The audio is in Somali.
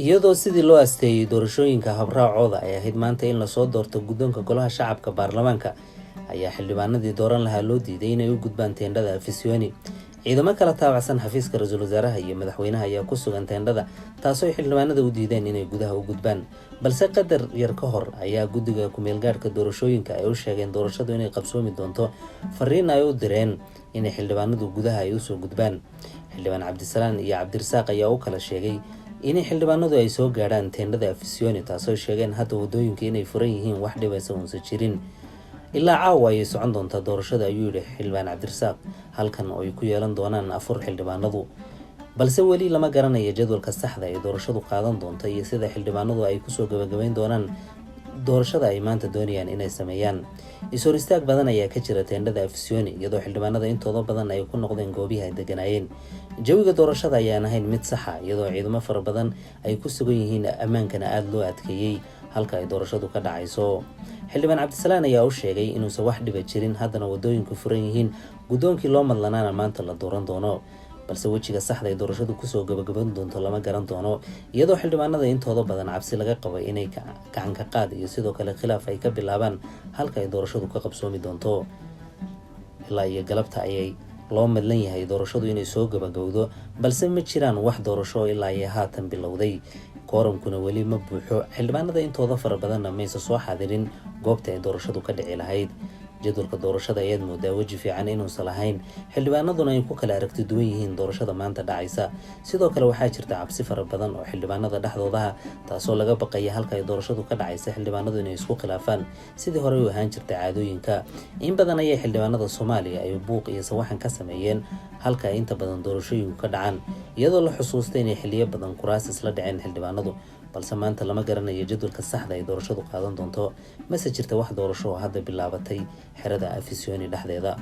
iyadoo sidii loo asteeyay doorashooyinka habraacooda ay ahayd maanta in lasoo doorto guddoonka golaha shacabka baarlamaanka ayaa xildhibaanadii dooran lahaa loo diiday inay u gudbaan teendhada afisyooni. ciidamo kala taabacsan xafiiska ra-iisul wasaaraha iyo madaxweynaha ayaa ku sugan teendhada, taasoo xildhibaanada u diideen inay gudaha u gudbaan. balse qadar yar ka hor ayaa guddiga ku-meelgaadhka doorashooyinka ay u sheegeen doorashadu inay qabsoomi doonto, fariin ay u direen inay xildhibaanadu gudaha ay usoo gudbaan. xildhibaan cabdisalaan iyo cabdirasaaq ayaa u kala sheegay inay xildhibaanadu ay soo gaadhaan teendhada afisyooni, taasoo sheegeen hadda wadooyinka inay furan yihiin, wax dhibaysa uusan jirin. ilaa caawa ayay socon doontaa doorashada, ayuu yidhi xildhibaan cabdirasaaq, halkan oo ay ku yeelan doonaan 4 xildhibaanadu. balse weli lama garanayo jadwalka saxda ee doorashadu qaadan doonto iyo sida xildhibaanadu ay kusoo gabagabayn doonaan doorashada ay maanta doonayaan inay sameeyaan. is-hor istaag badan ayaa ka jira teendhada afisyooni, iyadoo xildhibaanada intooda badan ay ku noqdeen goobihii ay deganaayeen. jawiga doorashada ayaan ahayn mid saxa, iyadoo ciidamo fara badan ay ku sugan yihiin, ammaankana aada loo adkeeyey halka ay doorashadu ka dhacayso. xildhibaan cabdisalaan ayaa u sheegay inuusan wax dhiba jirin, haddana wadooyinku furan yihiin, guddoonkii loo madlanaana maanta la dooran doono. balse wejiga saxda ay doorashadu kusoo gabagaban doonto lama garan doono, iyadoo xildhibaanada intooda badan cabsi laga qabo inay gacan ka qaad iyo sidoo kale khilaaf ay ka bilaabaan halka ay doorashadu ka qabsoomi doonto. ilaa iyo galabta ayay loo madlan yahay doorashadu inay soo gabagabowdo, balse ma jiraan wax doorasho ilaa iyo haatan bilowday. kooramkuna weli ma buuxo, xildhibaanada intooda fara badanna maysa soo xaadirin goobta ay doorashadu ka dhici lahayd. jadwalka doorashada ayaad moodaa weji fiican inuusan lahayn, xildhibaanaduna ay ku kala aragti duwan yihiin doorashada maanta dhacaysa. sidoo kale waxaa jirta cabsi fara badan oo xildhibaanada dhexdoodaha, taasoo laga baqaya halka ay doorashadu ka dhacaysa xildhibaanadu inay isku khilaafaan sidii horey u ahaan jirta caadooyinka. in badan ayay xildhibaanada Soomaaliya ay buuq iyo sawaxan ka sameeyeen halka ay inta badan doorashooyinku ka dhacaan, iyadoo la xusuustay inay xiliyo badan kuraas isla dhaceen xildhibaanadu. balse maanta lama garanayo jadwalka saxda ay doorashadu qaadan doonto, mase jirta wax doorasho oo hadda bilaabatay xerada afisyooni dhexdeeda.